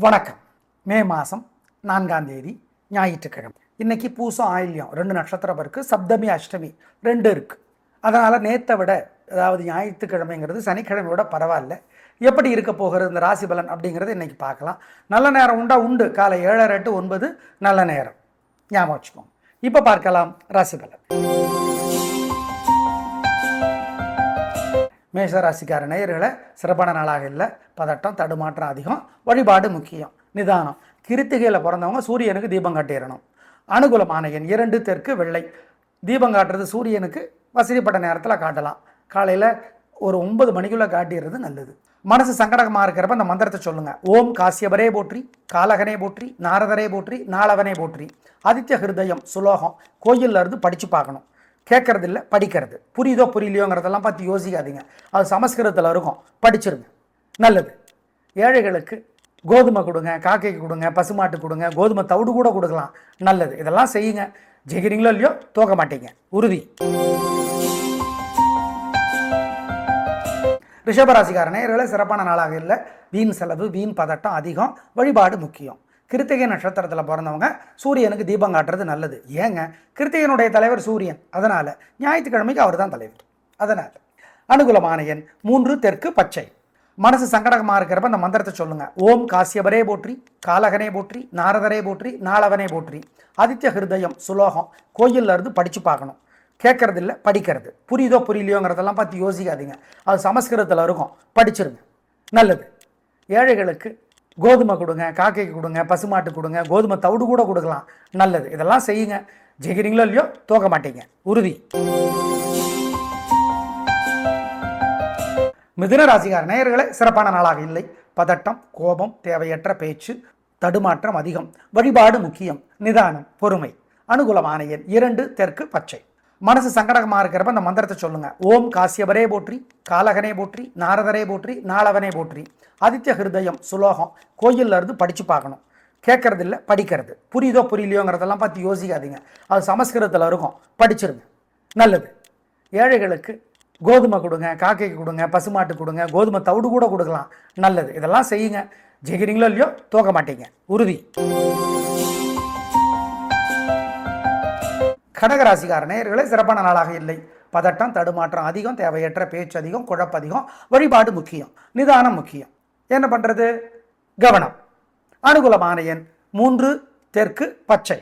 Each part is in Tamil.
வணக்கம். மே மாதம் 4ஆம் தேதி ஞாயிற்றுக்கிழமை. இன்னைக்கு பூசம் ஆயில்யம் 2 நட்சத்திரம் இருக்குது. சப்தமி அஷ்டமி 2 இருக்குது. அதனால் நேற்றை விட, அதாவது ஞாயிற்றுக்கிழமைங்கிறது சனிக்கிழமையோட பரவாயில்ல. எப்படி இருக்க போகிறது இந்த ராசி பலன் அப்படிங்கிறது இன்றைக்கி பார்க்கலாம். நல்ல நேரம் உண்டு. காலை 7:30 to 9 நல்ல நேரம், ஞாபகம் வச்சுக்கோங்க. இப்போ பார்க்கலாம் ராசி பலன். மேஷராசிக்கார நேயர்களை சிறப்பான நாளாக இல்லை. பதட்டம் தடுமாற்றம் அதிகம். வழிபாடு முக்கியம். நிதானம். கிருத்திகையில் பிறந்தவங்க சூரியனுக்கு தீபம் காட்டிடணும். அனுகூலமான எண் 2 தெற்கு வெள்ளை. தீபம் காட்டுறது சூரியனுக்கு வசதிப்பட்ட நேரத்தில் காட்டலாம். காலையில் ஒரு 9 மணிக்குள்ளே காட்டிடுறது நல்லது. மனசு சங்கடமாக இருக்கிறப்ப அந்த மந்திரத்தை சொல்லுங்கள். ஓம் காசியபரே போற்றி, காலகனே போற்றி, நாரதரே போற்றி, நாளவனே போற்றி. ஆதித்ய ஹிருதயம் சுலோகம் கோயிலில் இருந்து படித்து பார்க்கணும். கேட்கறது இல்லை, படிக்கிறது. புரியுதோ புரியலையோங்கிறதெல்லாம் பார்த்து யோசிக்காதீங்க. அது சமஸ்கிருதத்தில் இருக்கும், படிச்சிருங்க, நல்லது. ஏழைகளுக்கு கோதுமை கொடுங்க, காக்கைக்கு கொடுங்க, பசுமாட்டு கொடுங்க, கோதுமை தவிடு கூட கொடுக்கலாம், நல்லது. இதெல்லாம் செய்யுங்க. ஜெயிக்கிறீங்களோ இல்லையோ தோக்க மாட்டீங்க, உறுதி. ரிஷபராசிக்கார நேயர்களே சிறப்பான நாளாக இல்லை. வீண் செலவு, வீண் பதட்டம் அதிகம். வழிபாடு முக்கியம். கிருத்திகை நட்சத்திரத்தில் பிறந்தவங்க சூரியனுக்கு தீபம் காட்டுறது நல்லது. ஏங்க, கிருத்திகனுடைய தலைவர் சூரியன், அதனால் ஞாயிற்றுக்கிழமைக்கு அவர் தான் தலைவர். அதனால் அனுகூலமான எண் 3 தெற்கு பச்சை. மனசு சங்கடமாக இருக்கிறப்ப அந்த மந்திரத்தை சொல்லுங்கள். ஓம் காசியபரே போற்றி, காலகனே போற்றி, நாரதரே போற்றி, நாளவனே போற்றி. ஆதித்ய ஹிருதயம் சுலோகம் கோயிலில் இருந்து படித்து பார்க்கணும். கேட்கறது இல்லை, படிக்கிறது. புரியுதோ புரியலையோங்கிறதெல்லாம் பார்த்து யோசிக்காதீங்க. அது சமஸ்கிருதத்தில் இருக்கும், படிச்சிருங்க, நல்லது. ஏழைகளுக்கு கோதுமை கொடுங்க, காக்கைக்கு கொடுங்க, பசுமாட்டு கொடுங்க, கோதுமை தவிடு கூட கொடுக்கலாம், நல்லது. இதெல்லாம் செய்யுங்க. ஜெயிக்கிறீங்களோ இல்லையோ தோக்க மாட்டீங்க, உறுதி. மிதுன ராசிக்கார நேயர்களே சிறப்பான நாளாக இல்லை. பதட்டம், கோபம், தேவையற்ற பேச்சு, தடுமாற்றம் அதிகம். வழிபாடு முக்கியம். நிதானம், பொறுமை. அனுகூலமான எண் 2 தெற்கு பச்சை. மனசு சங்கடமாக இருக்கிறப்ப அந்த மந்திரத்தை சொல்லுங்கள். ஓம் காசியபரே போற்றி, காலகனே போற்றி, நாரதரே போற்றி, நாளவனே போற்றி. ஆதித்ய ஹிருதயம் சுலோகம் கோயிலில் இருந்து படித்து பார்க்கணும். கேட்கறது இல்லை, படிக்கிறது. புரியுதோ புரியலையோங்கிறதெல்லாம் பார்த்து யோசிக்காதீங்க. அது சமஸ்கிருதத்தில் இருக்கும், படிச்சிருங்க, நல்லது. ஏழைகளுக்கு கோதுமை கொடுங்க, காக்கைக்கு கொடுங்க, பசுமாட்டு கொடுங்க, கோதுமை தவிடு கூட கொடுக்கலாம், நல்லது. இதெல்லாம் செய்யுங்க. ஜெயிக்கிறீங்களோ இல்லையோ தோக்க மாட்டீங்க, உறுதி. கடகராசிக்கார நேயர்களே சிறப்பான நாளாக இல்லை. பதட்டம் தடுமாற்றம் அதிகம். தேவையற்ற பேச்சு அதிகம். குழப்பம் அதிகம். வழிபாடு முக்கியம். நிதானம் முக்கியம். என்ன பண்ணுறது? கவனம். அனுகூலமான எண் 3 தெற்கு பச்சை.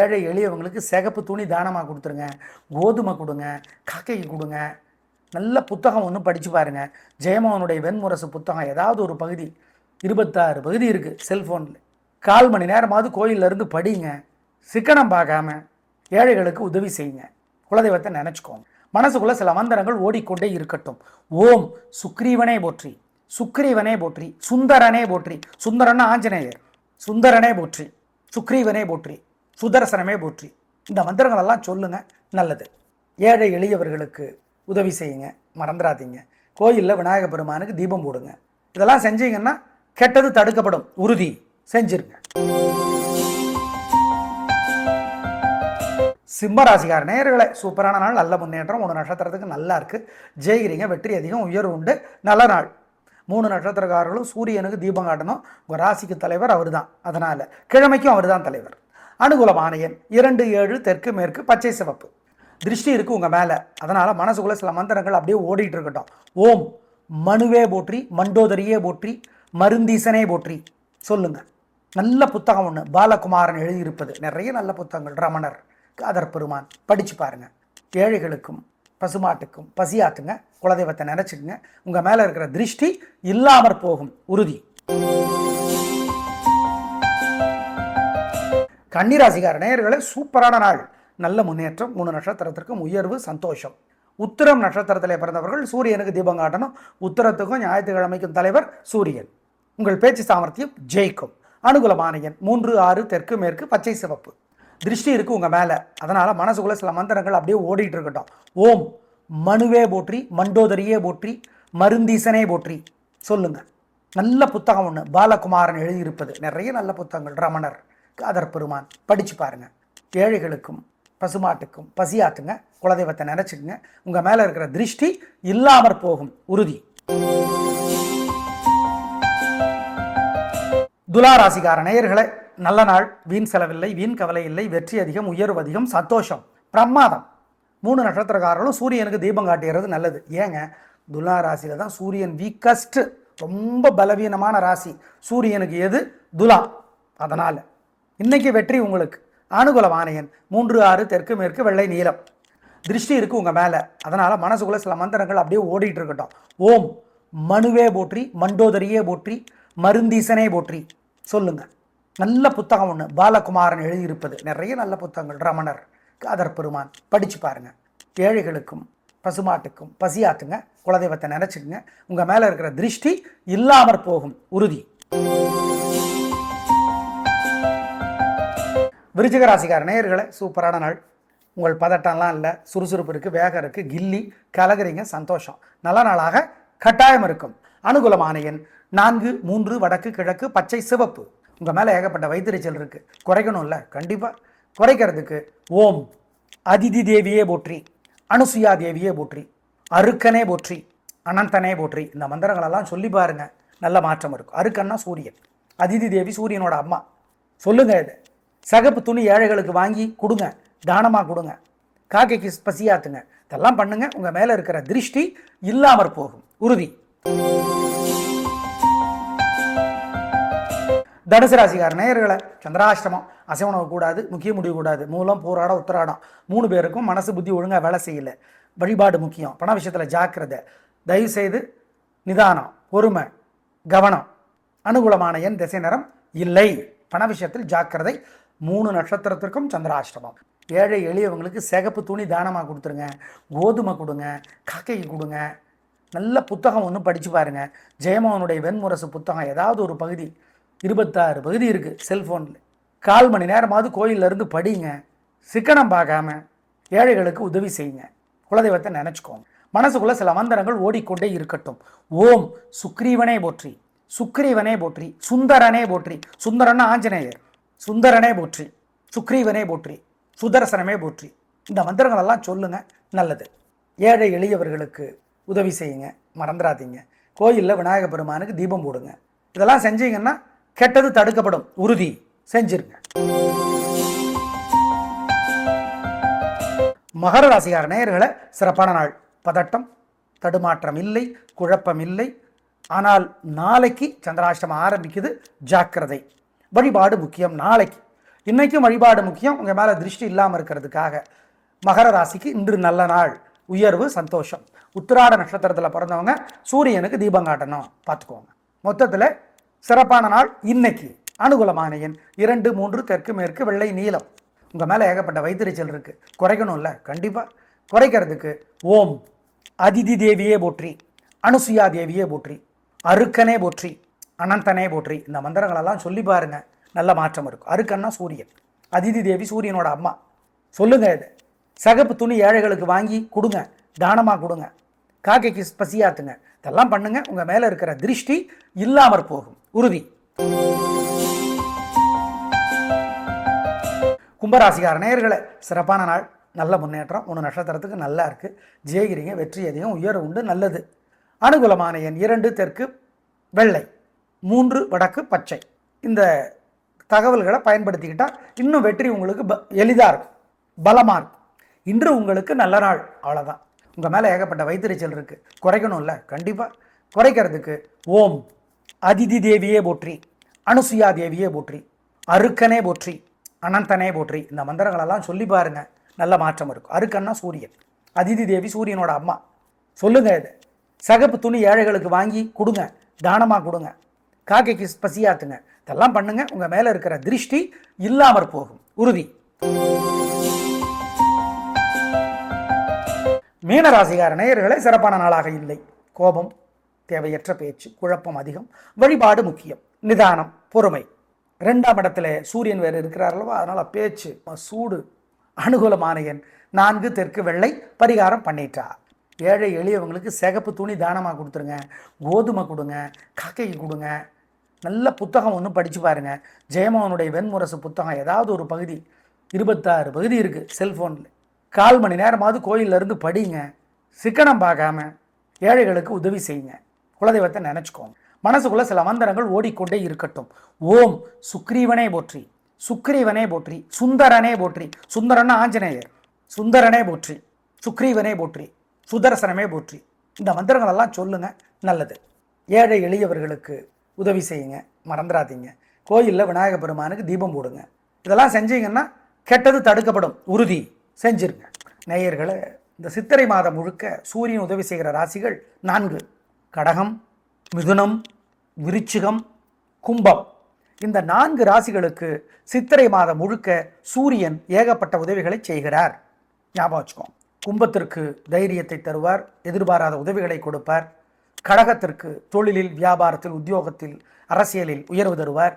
ஏழை எளியவங்களுக்கு சிகப்பு துணி தானமாக கொடுத்துருங்க. கோதுமை கொடுங்க, காக்கைக்கு கொடுங்க. நல்ல புத்தகம் ஒன்று படித்து பாருங்கள். ஜெயமோகனுடைய வெண்முரசு புத்தகம் ஏதாவது ஒரு பகுதி, 26 பகுதி இருக்குது செல்ஃபோனில். 1/4 மணி நேரமாவது கோயிலிருந்து படிங்க. சிக்கனம் பார்க்காம ஏழைகளுக்கு உதவி செய்யுங்க. குலதெய்வத்தை நினச்சிக்கோங்க. மனசுக்குள்ளே சில மந்திரங்கள் ஓடிக்கொண்டே இருக்கட்டும். ஓம் சுக்ரீவனே போற்றி, சுக்ரீவனே போற்றி, சுந்தரனே போற்றி. சுந்தரன்னா ஆஞ்சநேயர். சுந்தரனே போற்றி, சுக்ரீவனே போற்றி, சுதர்சனமே போற்றி. இந்த மந்திரங்களெல்லாம் சொல்லுங்க, நல்லது. ஏழை எளியவர்களுக்கு உதவி செய்யுங்க, மறந்துடாதீங்க. கோயிலில் விநாயக பெருமானுக்கு தீபம் போடுங்க. இதெல்லாம் செஞ்சீங்கன்னா கெட்டது தடுக்கப்படும், உறுதி. செஞ்சிருங்க. சிம்மராசிக்கார நேயர்களே சூப்பரான நாள், நல்ல முன்னேற்றம். 3 நட்சத்திரத்துக்கு நல்லா இருக்குது. ஜெயிக்கிறீங்க, வெற்றி அதிகம், உயர்வு உண்டு, நல்ல நாள். 3 நட்சத்திரக்காரர்களும் சூரியனுக்கு தீபம் காட்டணும். உங்கள் ராசிக்கு தலைவர் அவர் தான், அதனால் கிழமைக்கும் அவர் தான் தலைவர். அனுகூலமான எண் 2 7 தெற்கு மேற்கு பச்சை சிவப்பு. திருஷ்டி இருக்குது உங்கள் மேலே, அதனால் மனசுக்குள்ளே சில மந்திரங்கள் அப்படியே ஓடிட்டு இருக்கட்டும். ஓம் மனுவே போற்றி, மண்டோதரியே போற்றி, மருந்தீசனே போற்றி சொல்லுங்கள். நல்ல புத்தகம் ஒன்று பாலகுமாரன் எழுதியிருப்பது, நிறைய நல்ல புத்தகங்கள், ரமணர், காதர் பெருமான், படித்து பாருங்கள். ஏழைகளுக்கும் பசுமாட்டுக்கும் பசியாத்துங்க. குலதெய்வத்தை நினச்சிக்கங்க. உங்கள் மேலே இருக்கிற திருஷ்டி இல்லாமற் போகும், உறுதி. கன்னிராசிக்கார நேயர்களே சூப்பரான நாள், நல்ல முன்னேற்றம். 3 நட்சத்திரத்திற்கும் உயர்வு, சந்தோஷம். உத்திரம் நட்சத்திரத்திலே பிறந்தவர்கள் சூரியனுக்கு தீபம் காட்டணும். உத்திரத்துக்கும் ஞாயிற்றுக்கிழமைக்கும் தலைவர் சூரியன். உங்கள் பேச்சு சாமர்த்தியம் ஜெயிக்கும். அனுகூலமான எண் 3 6 தெற்கு மேற்கு பச்சை சிவப்பு. திருஷ்டி இருக்குது உங்கள் மேலே, அதனால் மனசுக்குள்ளே சில மந்திரங்கள் அப்படியே ஓடிட்டு இருக்கட்டும். ஓம் மனுவே போற்றி, மண்டோதரியே போற்றி, மருந்தீசனே போற்றி சொல்லுங்கள். நல்ல புத்தகம் ஒன்று பாலகுமாரன் எழுதியிருப்பது, நிறைய நல்ல புத்தகங்கள், ரமணர், காதர் பெருமான், படித்து பாருங்கள். ஏழைகளுக்கும் பசுமாட்டுக்கும் பசியாத்துங்க. குலதெய்வத்தை நினச்சிக்கங்க. உங்கள் மேலே இருக்கிற திருஷ்டி இல்லாமற் போகும், உறுதி. துலா ராசிக்கார நேயர்களே, நல்ல நாள். வீண் செலவில்லை, வீண் கவலை இல்லை, வெற்றி அதிகம், உயர்வு அதிகம், சந்தோஷம், பிரமாதம். 3 நட்சத்திரக்காரர்களும் சூரியனுக்கு தீபம் காட்டுகிறது நல்லது. ஏங்க, துலா ராசியில தான் சூரியன் வீக்கஸ்ட், ரொம்ப பலவீனமான ராசி. சூரியனுக்கு எது? துலா. அதனால இன்னைக்கு வெற்றி உங்களுக்கு. அனுகூல வானையன் 3, 6 தெற்கு மேற்கு வெள்ளை நீலம். திருஷ்டி இருக்கு உங்க மேல. அதனால மனசுக்குள்ள சில மந்திரங்கள் அப்படியே ஓடிட்டு இருக்கட்டும். ஓம் மனுவே போற்றி, மண்டோதரியே போற்றி, மருந்தீசனே போற்றி சொல்லுங்க. நல்ல புத்தகம் ஒன்று பாலகுமாரன் எழுதியிருப்பது. நிறைய நல்ல புத்தகங்கள், ரமணர், காதர் பெருமான், படிச்சு பாருங்க. ஏழைகளுக்கும் பசுமாட்டுக்கும் பசியாத்துங்க. குலதெய்வத்தை நினைச்சுக்குங்க. உங்க மேல இருக்கிற திருஷ்டி இல்லாமற் போகும், உறுதி. விருச்சிக ராசிக்கார நேயர்களே, சூப்பரான நாள். உங்கள் பதட்டம்லாம் இல்லை, சுறுசுறுப்பு இருக்குது, வேகம் இருக்குது, கில்லி கலகுறீங்க, சந்தோஷம். நல்ல நாளாக கட்டாயம் இருக்கும். அனுகூலமான எண் 4, 3 வடக்கு கிழக்கு பச்சை சிவப்பு. உங்கள் மேலே ஏகப்பட்ட வயிற்றுச்சல் இருக்குது, குறைக்கணும்ல, கண்டிப்பாக குறைக்கிறதுக்கு ஓம் அதிதி தேவியே போற்றி, அனுசுயா தேவியே போற்றி, அருக்கனே போற்றி, அனந்தனே போற்றி. இந்த மந்திரங்களெல்லாம் சொல்லி பாருங்க, நல்ல மாற்றம் இருக்கும். அருக்கன்னா சூரியன், அதிதி தேவி சூரியனோட அம்மா. சொல்லுங்க, இது சகப்பு துணி ஏழைகளுக்கு வாங்கி கொடுங்க, தானமாக கொடுங்க, காக்கைக்கு பசியாத்துங்க. இதெல்லாம் பண்ணுங்க. உங்க மேல இருக்கிற திருஷ்டி இல்லாமற் போகும், உறுதி. தனுசு ராசிக்கார நேயர்களை, சந்திராஷ்டமம், அசைவனவு கூடாது, முக்கிய முடிவு கூடாது, மூலம் பூராடம் உத்திராடம் 3 பேருக்கும் மனசு புத்தி ஒழுங்கா வேலை செய்யல. வழிபாடு முக்கியம். பண விஷயத்துல ஜாக்கிரதை, தயவு செய்து நிதானம், பொறுமை, கவனம். அனுகூலமான எண் திசை நிறம் இல்லை. பண விஷயத்தில் ஜாக்கிரதை. 3 நட்சத்திரத்திற்கும் சந்திராஷ்டமம். ஏழை எளியவங்களுக்கு சிகப்பு துணி தானமாக கொடுத்துருங்க, கோதுமை கொடுங்க, காக்கைக்கு கொடுங்க. நல்ல புத்தகம் ஒன்று படித்து பாருங்க. ஜெயமோகனுடைய வெண்முரசு புத்தகம் ஏதாவது ஒரு பகுதி, 26 பகுதி இருக்குது செல்ஃபோனில். 1/4 மணி நேரமாவது கோயிலிருந்து படிங்க. சிக்கனம் பார்க்காம ஏழைகளுக்கு உதவி செய்யுங்க. குலதெய்வத்தை நினச்சிக்கோங்க. மனசுக்குள்ள சில மந்திரங்கள் ஓடிக்கொண்டே இருக்கட்டும். ஓம் சுக்ரீவனே போற்றி, சுக்ரீவனே போற்றி, சுந்தரனே போற்றி. சுந்தரன்னா ஆஞ்சநேயர். சுந்தரனே போற்றி, சுக்ரீவனே போற்றி, சுதர்சனமே போற்றி. இந்த மந்திரங்கள் எல்லாம் சொல்லுங்க, நல்லது. ஏழை எளியவர்களுக்கு உதவி செய்யுங்க, மறந்துடாதீங்க. கோயிலில் விநாயக பெருமானுக்கு தீபம் போடுங்க. இதெல்லாம் செஞ்சீங்கன்னா கெட்டது தடுக்கப்படும், உறுதி. செஞ்சிருங்க. மகர ராசிக்கார நேயர்களை, சிறப்பான நாள். பதட்டம் தடுமாற்றம் இல்லை, குழப்பம் இல்லை. ஆனால் நாளைக்கு சந்திராஷ்டமம் ஆரம்பிக்குது, ஜாக்கிரதை. வழிபாடு முக்கியம் நாளைக்கு. இன்னைக்கும் வழிபாடு முக்கியம். உங்கள் மேலே திருஷ்டி இல்லாமல் இருக்கிறதுக்காக. மகர ராசிக்கு இன்று நல்ல நாள், உயர்வு, சந்தோஷம். உத்திராட நட்சத்திரத்தில் பிறந்தவங்க சூரியனுக்கு தீபம் காட்டணும், பார்த்துக்கோங்க. மொத்தத்தில் சிறப்பான நாள் இன்னைக்கு. அனுகூலமான எண் 2, 3 தெற்கு மேற்கு வெள்ளை நீலம். உங்கள் மேலே ஏகப்பட்ட வயிற்றுச்சல் இருக்குது, குறைக்கணும்ல, கண்டிப்பாக குறைக்கிறதுக்கு ஓம் அதிதி தேவியே போற்றி, அனுசுயா தேவியே போற்றி, அருக்கனே போற்றி, அனந்தனே போற்றி. இந்த மந்திரங்களெல்லாம் சொல்லி பாருங்க, நல்ல மாற்றம் இருக்கும். அருக்கன்னா சூரியன், அதிதி தேவி சூரியனோட அம்மா. சொல்லுங்க, இது சகப்பு துணி ஏழைகளுக்கு வாங்கி கொடுங்க, தானமாக கொடுங்க, காக்கைக்கு பசியாத்துங்க. இதெல்லாம் பண்ணுங்க. உங்க மேல இருக்கிற திருஷ்டி இல்லாமற் போகும், உறுதி. கும்பராசிக்கார நேயர்களே, சிறப்பான நாள். நல்ல முன்னேற்றம். 3 நட்சத்திரத்துக்கு நல்லா இருக்கு. ஜெயிக்கிறீங்க, வெற்றி அதிகம், உயர்வு உண்டு, நல்லது. அனுகூலமான எண் 2 தெற்கு வெள்ளை, 3 வடக்கு பச்சை. இந்த தகவல்களை பயன்படுத்திக்கிட்டால் இன்னும் வெற்றி உங்களுக்கு எளிதாக இருக்கும், பலமாக இருக்கும். இன்று உங்களுக்கு நல்ல நாள், அவ்வளோதான். உங்கள் மேலே ஏகப்பட்ட வயிற்றுச்சல் இருக்குது, குறைக்கணும்ல, கண்டிப்பாக குறைக்கிறதுக்கு ஓம் அதிதி தேவியே போற்றி, அனுசுயா தேவியே போற்றி, அருக்கனே போற்றி, அனந்தனே போற்றி. இந்த மந்திரங்களெல்லாம் சொல்லி பாருங்க, நல்ல மாற்றம் இருக்கும். அருக்கன்னா சூரியன், அதிதி தேவி சூரியனோட அம்மா. சொல்லுங்க, இது சகப்பு துணி ஏழைகளுக்கு வாங்கி கொடுங்க, தானமாக கொடுங்க, காக்கைக்கு பசியாத்துங்க. இதெல்லாம் பண்ணுங்க. உங்க மேல இருக்கிற திருஷ்டி இல்லாமற் போகும், உறுதி. மீனராசிக்கார நேயர்களே, சிறப்பான நாளாக இல்லை. கோபம், தேவையற்ற பேச்சு, குழப்பம் அதிகம். வழிபாடு முக்கியம். நிதானம், பொறுமை. 2ஆம் இடத்துல சூரியன் வேறு இருக்கிறார் அல்லவா, அதனால பேச்சு சூடு. அனுகூலமான எண் 4 தெற்கு வெள்ளை. பரிகாரம் பண்ணிட்டா. ஏழை எளியவங்களுக்கு சிகப்பு துணி தானமாக கொடுத்துருங்க, கோதுமை கொடுங்க, காக்கைக்கு கொடுங்க. நல்ல புத்தகம் ஒன்று படித்து பாருங்க. ஜெயமோகனுடைய வெண்முரசு புத்தகம் ஏதாவது ஒரு பகுதி, 26 பகுதி இருக்குது செல்ஃபோனில். 1/4 மணி நேரமாவது கோயிலிருந்து படிங்க. சிக்கனம் பார்க்காம ஏழைகளுக்கு உதவி செய்யுங்க. குலதெய்வத்தை நினச்சிக்கோங்க. மனசுக்குள்ள சில மந்திரங்கள் ஓடிக்கொண்டே இருக்கட்டும். ஓம் சுக்ரீவனே போற்றி, சுக்ரீவனே போற்றி, சுந்தரனே போற்றி, சுந்தரன்னா ஆஞ்சநேயர், சுந்தரனே போற்றி, சுக்ரீவனே போற்றி, சுதர்சனமே போற்றி. இந்த மந்திரங்கள் எல்லாம் சொல்லுங்க, நல்லது. ஏழை எளியவர்களுக்கு உதவி செய்யுங்க, மறந்துடாதீங்க. கோயிலில் விநாயக பெருமானுக்கு தீபம் போடுங்க. இதெல்லாம் செஞ்சீங்கன்னா கெட்டது தடுக்கப்படும், உறுதி செஞ்சிருங்க. நேயர்களை, இந்த சித்திரை மாதம் முழுக்க சூரியன் உதவி செய்கிற ராசிகள் 4: கடகம், மிதுனம், விருச்சிகம், கும்பம். இந்த 4 ராசிகளுக்கு சித்திரை மாதம் முழுக்க சூரியன் ஏகப்பட்ட உதவிகளை செய்கிறார். ஞாபகம் வச்சுக்கோம். கும்பத்திற்கு தைரியத்தை தருவார், எதிர்பாராத உதவிகளை கொடுப்பார். கடகத்திற்கு தொழிலில், வியாபாரத்தில், உத்தியோகத்தில், அரசியலில் உயர்வு தருவார்.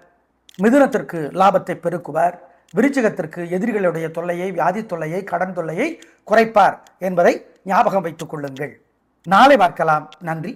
மிதுனத்திற்கு லாபத்தை பெருக்குவார். விருச்சிகத்திற்கு எதிரிகளுடைய தொல்லையை, வியாதி தொல்லையை, கடன் தொல்லையை குறைப்பார் என்பதை ஞாபகம் வைத்துக் கொள்ளுங்கள். நாளை பார்க்கலாம். நன்றி.